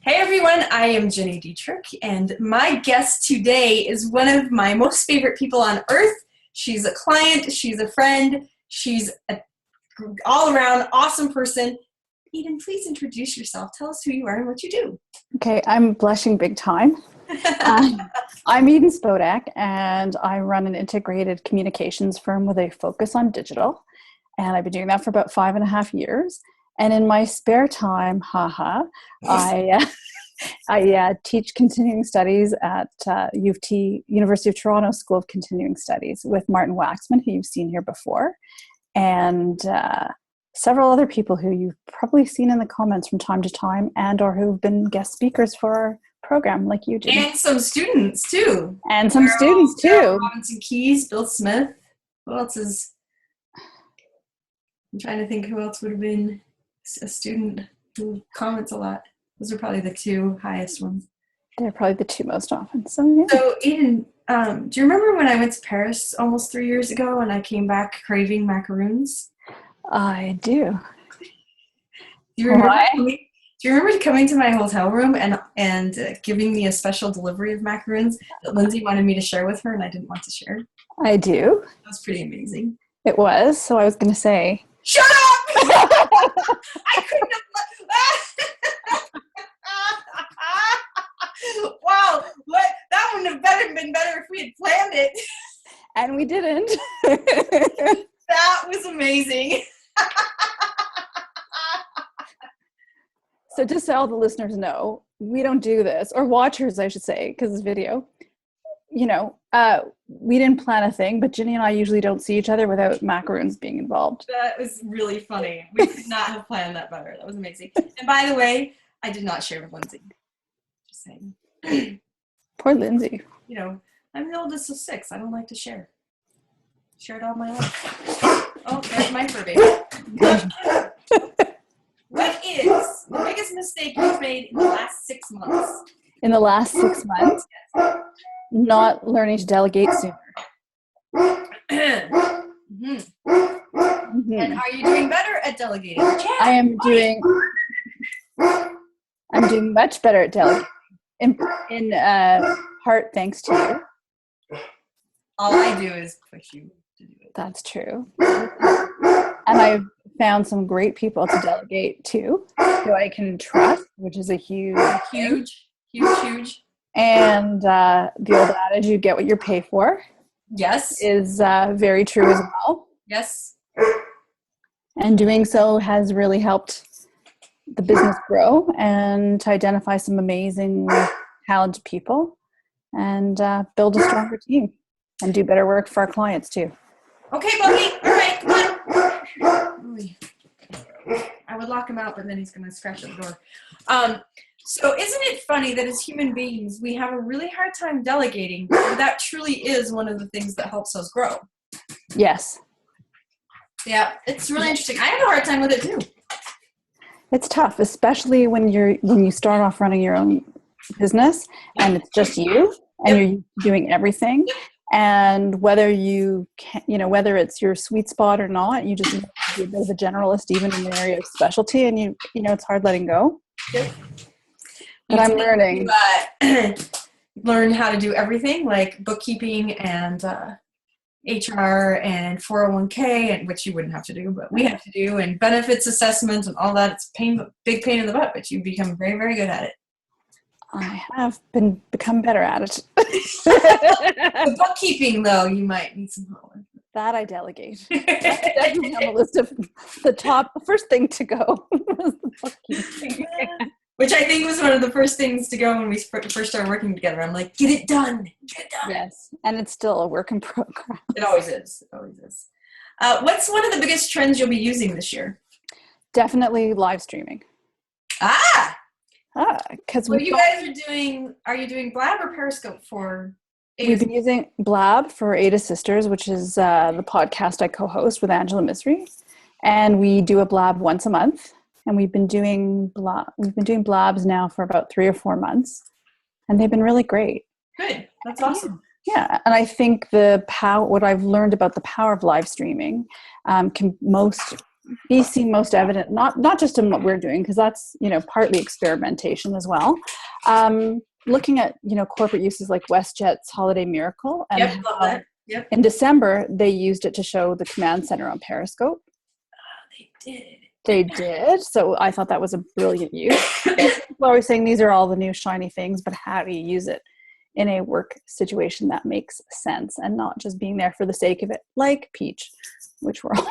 Hey everyone, I am Jenny Dietrich, and my guest today is one of my most favorite people on earth. She's a client, she's a friend, she's an all-around awesome person. Eden, please introduce yourself. Tell us who you are and what you do. Okay, I'm blushing big time. I'm Eden Spodek, and I run an integrated communications firm with a focus on digital. And I've been doing that for about 5.5 years. And in my spare time, I teach continuing studies at U of T, University of Toronto School of Continuing Studies with Martin Waxman, who you've seen here before, and several other people who you've probably seen in the comments from time to time and or who've been guest speakers for our program, like you did. And some students, too. Robinson Keys, Bill Smith. Who else is... I'm trying to think who else would have been a student who comments a lot. Those are probably the two highest ones. They're probably the two most often. So Eden, do you remember when I went to Paris almost 3 years ago and I came back craving macaroons? I do. Do you remember coming to my hotel room and giving me a special delivery of macaroons that Lindsay wanted me to share with her and I didn't want to share? I do. That was pretty amazing. It was. So I was going to say... Shut up! I couldn't have... Wow, that wouldn't have been better if we had planned it. And we didn't. That was amazing. So just so all the listeners know, we don't do this, or watchers, I should say, because it's video. We didn't plan a thing, but Ginny and I usually don't see each other without macaroons being involved. That was really funny. We could not have planned that better. That was amazing. And by the way, I did not share with Lindsay. Just saying. Poor Lindsay. I'm the oldest of 6. I don't like to share. Shared all my life. Oh, there's my fur baby. What is the biggest mistake you've made in the last 6 months? In the last 6 months? Not learning to delegate sooner. Mm-hmm. Mm-hmm. And are you doing better at delegating? I'm doing much better at delegating. In part thanks to you. All I do is push you to do it. That's true. And I've found some great people to delegate to, who I can trust, which is a huge. And the old adage, you get what you pay for. Yes. Is very true as well. Yes. And doing so has really helped the business grow and to identify some amazing, talented people and build a stronger team and do better work for our clients too. Okay, Bucky. All right, come on. I would lock him out, but then he's going to scratch at the door. So isn't it funny that as human beings, we have a really hard time delegating, but that truly is one of the things that helps us grow. Yes. Yeah, it's really interesting. I have a hard time with it too. It's tough, especially when you start off running your own business and it's just you and you're doing everything. And whether whether it's your sweet spot or not, you just need to be a bit of a generalist, even in the area of specialty, and it's hard letting go. Yep. But I'm learning. Learn how to do everything, like bookkeeping and HR and 401k, and which you wouldn't have to do, but we have to do, and benefits assessment and all that. It's big pain in the butt, but you become very, very good at it. I have become better at it. The bookkeeping, though, you might need some help with. That I delegate. That's definitely on the list of the first thing to go was the bookkeeping. Which I think was one of the first things to go when we first started working together. I'm like, get it done. Yes, and it's still a work in progress. It always is. What's one of the biggest trends you'll be using this year? Definitely live streaming. Because you guys are you doing Blab or Periscope for Ada? We've been using Blab for Ada Sisters, which is the podcast I co-host with Angela Misri. And we do a Blab once a month. And we've been doing Blabs now for about 3 or 4 months. And they've been really great. Good. That's awesome. Yeah. And I think what I've learned about the power of live streaming, most be seen most evident, not just in what we're doing, because that's, partly experimentation as well. Looking at, corporate uses like WestJet's Holiday Miracle. And Yep, love that. Yep. In December, they used it to show the command center on Periscope. They did. So I thought that was a brilliant use. People are always saying these are all the new shiny things, but how do you use it in a work situation that makes sense and not just being there for the sake of it, like Peach, which we're all...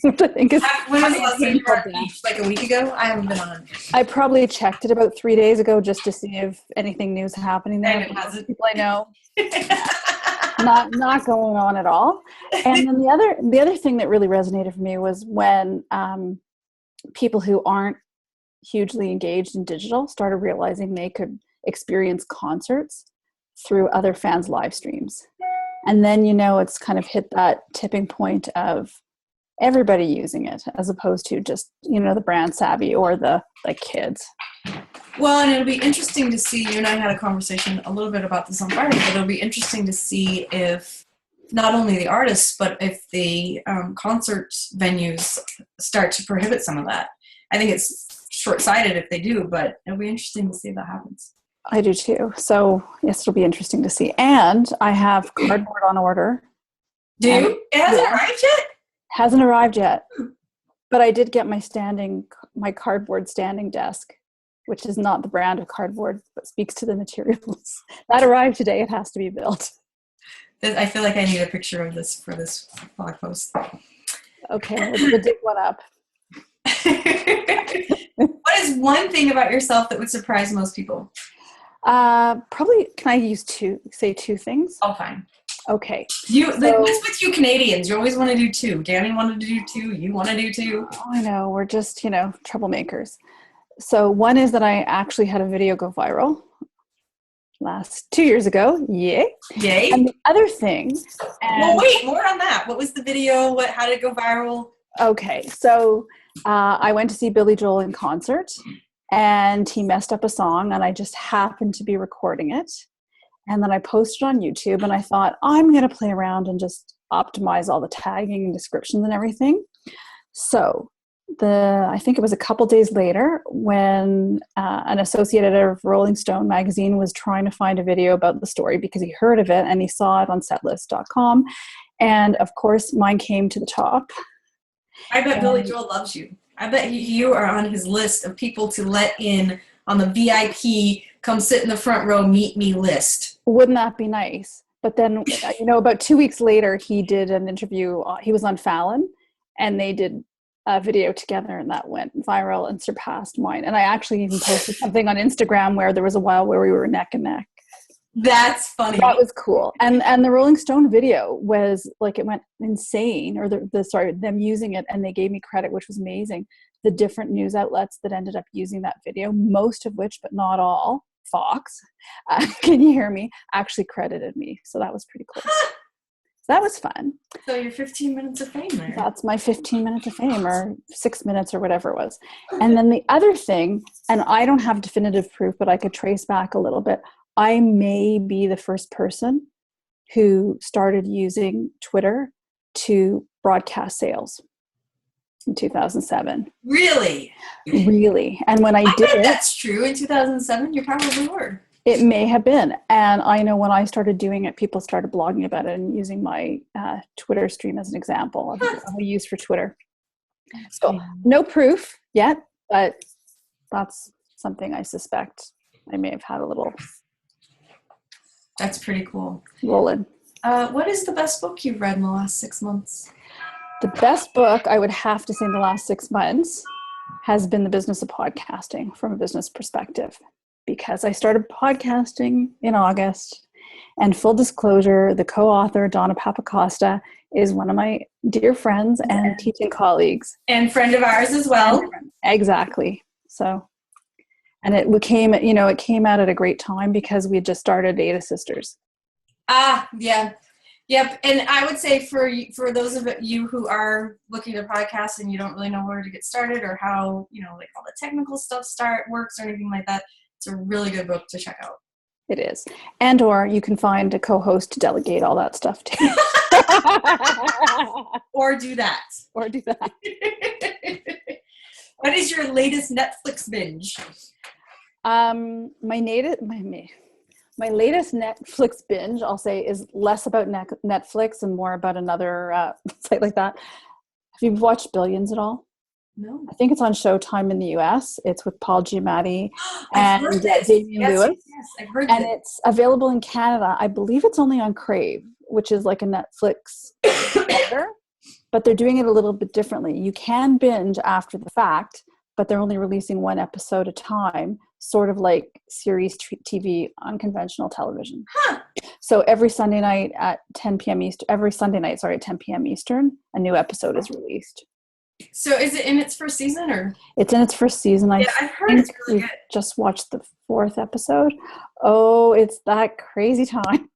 Which I think is... When was the last time you were on Peach? Like a week ago? I haven't been on. I probably checked it about 3 days ago just to see if anything new is happening there. And it hasn't. People I know. not going on at all. And then the other thing that really resonated for me was when people who aren't hugely engaged in digital started realizing they could experience concerts through other fans' live streams. And then, it's kind of hit that tipping point of everybody using it as opposed to just, the brand savvy or the kids. Well, and it'll be interesting to see, you and I had a conversation a little bit about this on Friday, but it'll be interesting to see if not only the artists, but if the concert venues start to prohibit some of that. I think it's short-sighted if they do, but it'll be interesting to see if that happens. I do too. So yes, it'll be interesting to see. And I have cardboard on order. Do you? It hasn't arrived yet? Hasn't arrived yet. But I did get my cardboard standing desk, which is not the brand of cardboard, but speaks to the materials. That arrived today. It has to be built. I feel like I need a picture of this for this blog post. Okay, we'll dig one up. What is one thing about yourself that would surprise most people? Probably, can I say two things? Oh, fine. Okay. What's with you Canadians? You always want to do two. Danny wanted to do two. You want to do two. Oh, I know. We're just, troublemakers. So one is that I actually had a video go viral 2 years ago. Yay. And the other thing. Well, wait, more on that. What was the video? How did it go viral? Okay. So I went to see Billy Joel in concert and he messed up a song and I just happened to be recording it. And then I posted on YouTube and I thought, I'm going to play around and just optimize all the tagging and descriptions and everything. So I think it was a couple days later when an associate editor of Rolling Stone magazine was trying to find a video about the story because he heard of it and he saw it on setlist.com. And of course, mine came to the top. I bet Billy Joel loves you. I bet you are on his list of people to let in on the VIP, come sit in the front row, meet me list. Wouldn't that be nice? But then, about 2 weeks later, he did an interview. He was on Fallon, and they did a video together, and that went viral and surpassed mine. And I actually even posted something on Instagram where there was a while where we were neck and neck. That's funny. That was cool. And the Rolling Stone video was like, it went insane, or them using it, and they gave me credit, which was amazing. The different news outlets that ended up using that video, most of which, but not all, Fox, can you hear me, actually credited me. So that was pretty cool. So that was fun. So your 15 minutes of fame there. That's my 15 minutes of fame, or 6 minutes, or whatever it was. And then the other thing, and I don't have definitive proof, but I could trace back a little bit, I may be the first person who started using Twitter to broadcast sales in 2007. Really? Really. And when I did bet it, that's true. In 2007, you probably were. It may have been. And I know when I started doing it, people started blogging about it and using my Twitter stream as an example of what I use for Twitter. So no proof yet, but that's something I suspect I may have had a little. That's pretty cool. Rolling. What is the best book you've read in the last 6 months? The best book, I would have to say in the last 6 months, has been The Business of Podcasting from a business perspective. Because I started podcasting in August. And full disclosure, the co-author, Donna Papacosta, is one of my dear friends and teaching colleagues. And friend of ours as well. Exactly. So, and it came out at a great time because we had just started Data Sisters. Yeah. Yep. And I would say for those of you who are looking to podcast and you don't really know where to get started or how, like all the technical stuff works or anything like that, it's a really good book to check out. It is. And or you can find a co-host to delegate all that stuff too. Or do that. Or do that. What is your latest Netflix binge? My latest Netflix binge, I'll say, is less about Netflix and more about another site like that. Have you watched Billions at all? No. I think it's on Showtime in the US. It's with Paul Giamatti I've and heard this. Damian Lewis. Yes, I've heard And this. it's available in Canada. I believe it's only on Crave, which is like a Netflix competitor, but they're doing it a little bit differently. You can binge after the fact, but they're only releasing one episode at a time, sort of like series TV on conventional television. Huh. So every Sunday night at 10 p.m. Eastern, at 10 p.m. Eastern, a new episode is released. So is it in its first season or? It's in its first season. Yeah, I've heard it's really good. Just watched the 4th episode. Oh, it's that crazy time.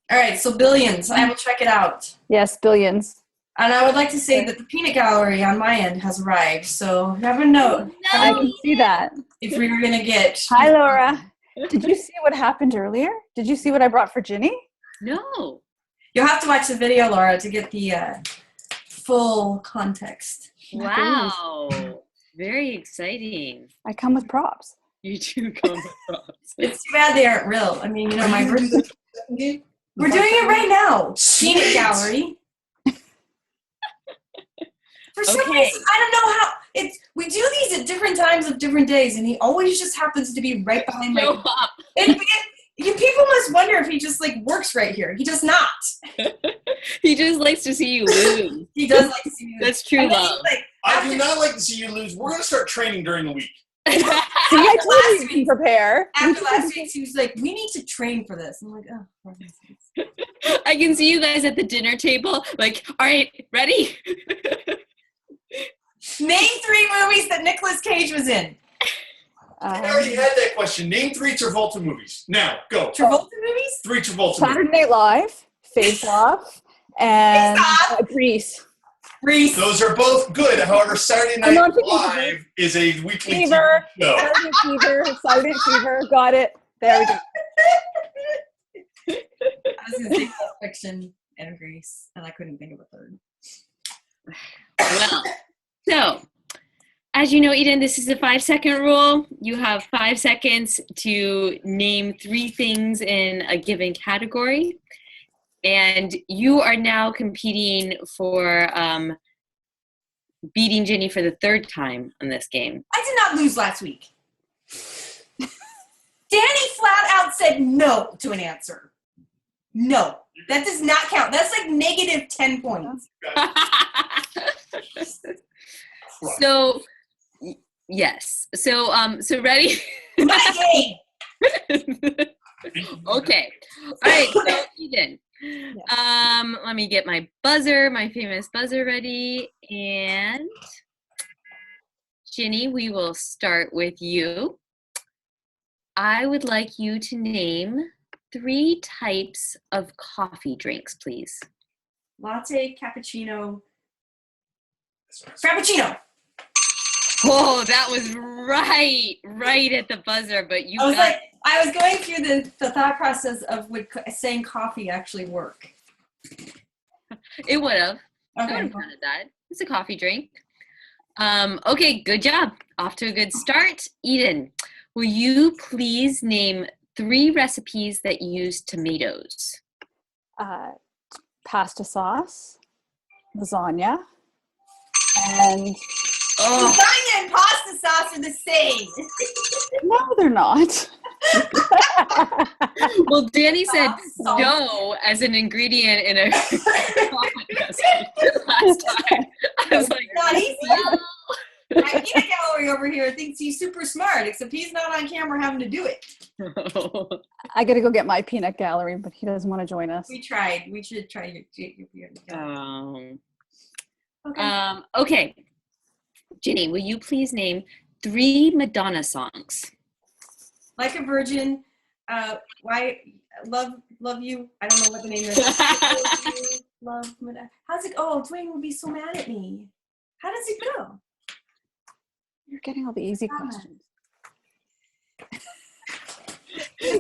All right, so Billions. I will check it out. Yes, Billions. And I would like to say that the peanut gallery on my end has arrived. So have a note. I can see that. If we were going to get... Hi, Laura. Did you see what happened earlier? Did you see what I brought for Ginny? No. You'll have to watch the video, Laura, to get the full context. Wow. Very exciting. I come with props. You do come with props. It's too bad they aren't real. I mean, my version. We're doing it right now. Peanut gallery. For some reason, I don't know how we do these at different times of different days, and he always just happens to be right behind my. People must wonder if he just works right here. He does not. He just likes to see you lose. He does like to see you lose. That's true love. I do not like to see you lose. We're going to start training during the week. See, I told you to prepare. After last week, he was like, "We need to train for this." I'm like, "Oh, for heaven's sakes." I can see you guys at the dinner table. Like, all right, ready? Name 3 movies that Nicolas Cage was in. I already had that question. Name 3 Travolta movies. Now, go. Travolta movies? 3 Travolta Saturday movies. Night Live, Face Off, and Grease. Grease. Those are both good. However, Saturday Night Live is a weekly Fever. TV show. Silent Fever. Got it. There we go. I was going to say Pulp Fiction and Grease, and I couldn't think of a third. Well, so, as you know, Eden, this is a 5-second rule. You have 5 seconds to name 3 things in a given category. And you are now competing for beating Ginny for the 3rd time on this game. I did not lose last week. Danny flat out said no to an answer. No. That does not count. That's like negative 10 points. So, yes. So ready? My game. Okay. All right. So, Eden. Let me get my buzzer, my famous buzzer ready. And Ginny, we will start with you. I would like you to name 3 types of coffee drinks, please. Latte, cappuccino, frappuccino. Oh, that was right at the buzzer, but you I was going through the thought process of would saying coffee actually work. It would have. Okay. I would have counted that. It's a coffee drink. Okay, good job. Off to a good start. Eden, will you please name 3 recipes that use tomatoes? Pasta sauce, lasagna, and... Lasagna and pasta sauce are the same. No, they're not. Well, Danny said no as an ingredient in a last time. I was like, not easy. My peanut gallery over here thinks he's super smart, except he's not on camera having to do it. I got to go get my peanut gallery, but he doesn't want to join us. We tried. We should try your peanut gallery. Okay. Ginny, will you please name 3 Madonna songs? Like a Virgin, why love you. I don't know what the name is. Love Madonna. How's it? Oh, Dwayne would be so mad at me. How does it go? You're getting all the easy questions.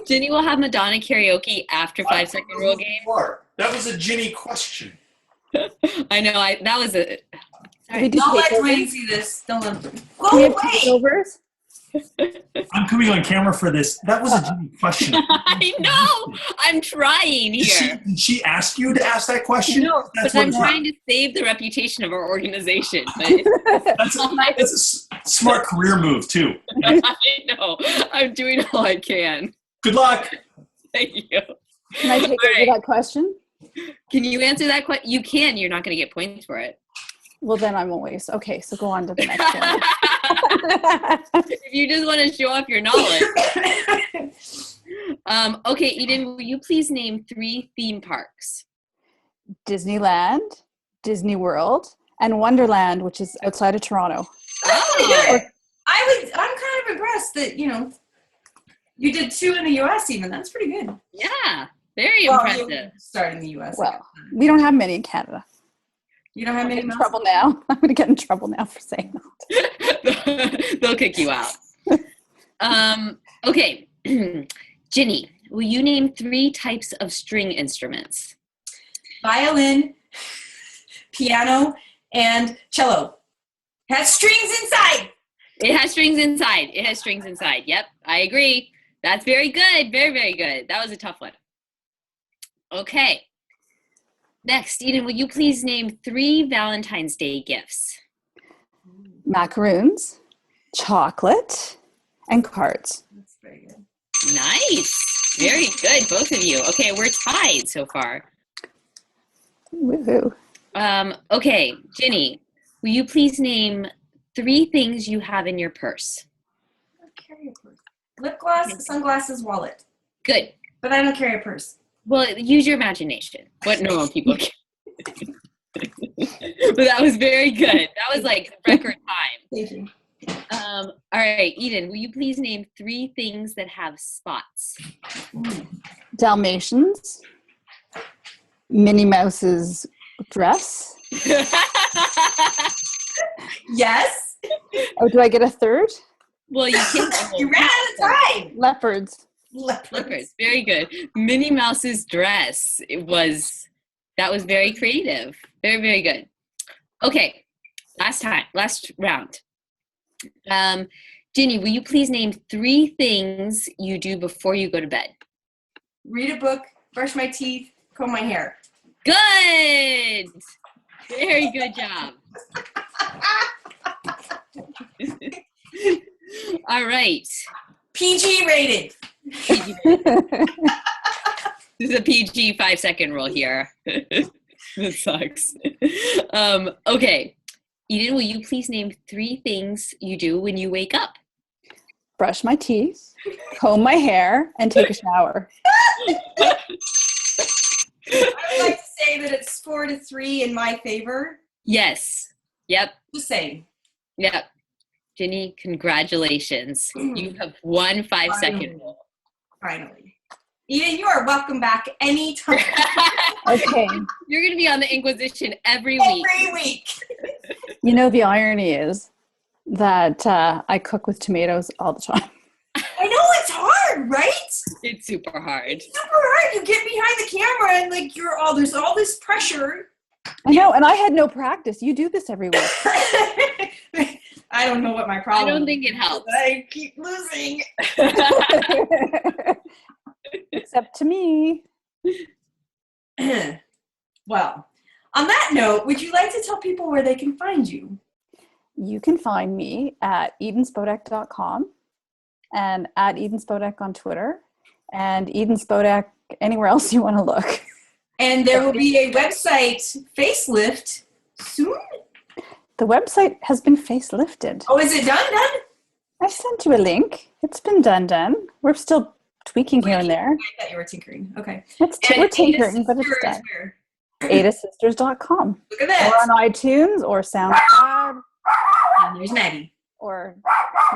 Ginny will have Madonna karaoke after 5-second rule game. That was a Ginny question. I know. That was a. Sorry. Don't let Dwayne see this. Don't let him. Go Do we have away. takeovers? I'm coming on camera for this. That was a Ginny question. I know. I'm trying here. Did she ask you to ask that question? No, That's but I'm what- trying to save the reputation of our organization. That's a smart career move, too. I know. I'm doing all I can. Good luck. Thank you. Can I take All over right. that question? Can you answer that question? You can. You're not going to get points for it. Well, then I won't waste. Okay, so go on to the next one. If you just want to show off your knowledge. Okay, Eden, will you please name 3 theme parks? Disneyland, Disney World, and Wonderland, which is outside of Toronto. Oh, I'm kind of impressed that, you did 2 in the U.S. even. That's pretty good. yeah. Very Well, impressive. you started in the U.S. Well, we don't have many in Canada. You don't have I'm many in mouse? trouble now. I'm going to get in trouble now for saying that. They'll kick you out. Okay. Ginny, will you name 3 types of string instruments? Violin, piano, and cello. Has strings inside. It has strings inside. It has strings inside. Yep, I agree. That's very good. Very, very good. That was a tough one. Okay. Next, Eden, will you please name 3 Valentine's Day gifts? Macaroons, chocolate, and cards. That's very good. Nice. Very good, both of you. Okay, we're tied so far. Woohoo. Okay, Ginny, will you please name 3 things you have in your purse? I don't carry a purse. Lip gloss, sunglasses, wallet. Good. But I don't carry a purse. Well, use your imagination. What normal people can. But that was very good. That was like record time. Thank you. All right, Eden, will you please name 3 things that have spots? Dalmatians, Minnie Mouse's dress. Yes. Oh, do I get a third? Well, you can. You ran out of time. Leopards. Leopards. Very good. Minnie Mouse's dress. That was very creative. Very, very good. Okay, last round. Ginny, will you please name 3 things you do before you go to bed? Read a book, brush my teeth, comb my hair. Good. Very good job. All right. PG rated. This is a PG 5-second rule here. That sucks. Okay. Eden, will you please name 3 things you do when you wake up? Brush my teeth, comb my hair, and take a shower. I would like to say that it's 4-3 in my favor. Yes. Yep. Just saying. Yep. Ginny, congratulations. You have won 5-second rule. Finally. Eden, you are welcome back anytime. Okay. You're going to be on the Inquisition every week. Every week. You know, the irony is that I cook with tomatoes all the time. I know it's hard, right? It's super hard. It's super hard. You get behind the camera and like there's all this pressure. I know, and I had no practice. You do this every week. I don't know what my problem I don't think it helps. but I keep losing. Except to me. Well, on that note, would you like to tell people where they can find you? You can find me at edenspodek.com and at edenspodek on Twitter and edenspodek anywhere else you want to look. And there will be a website facelift soon? The website has been facelifted. Oh, is it done? I sent you a link. It's been done. We're still tweaking here and there. I thought you were tinkering. Okay. We're tinkering, but it's done. AdaSisters.com. Look at that. Or on iTunes or SoundCloud And there's Maddie. or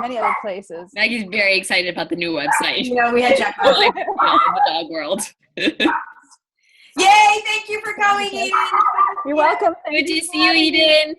many other places. Maggie's very excited about the new website. You know, we had Jack. In the dog world. Yay! Thank you for coming, Eden. You're welcome. Good to see you, Eden.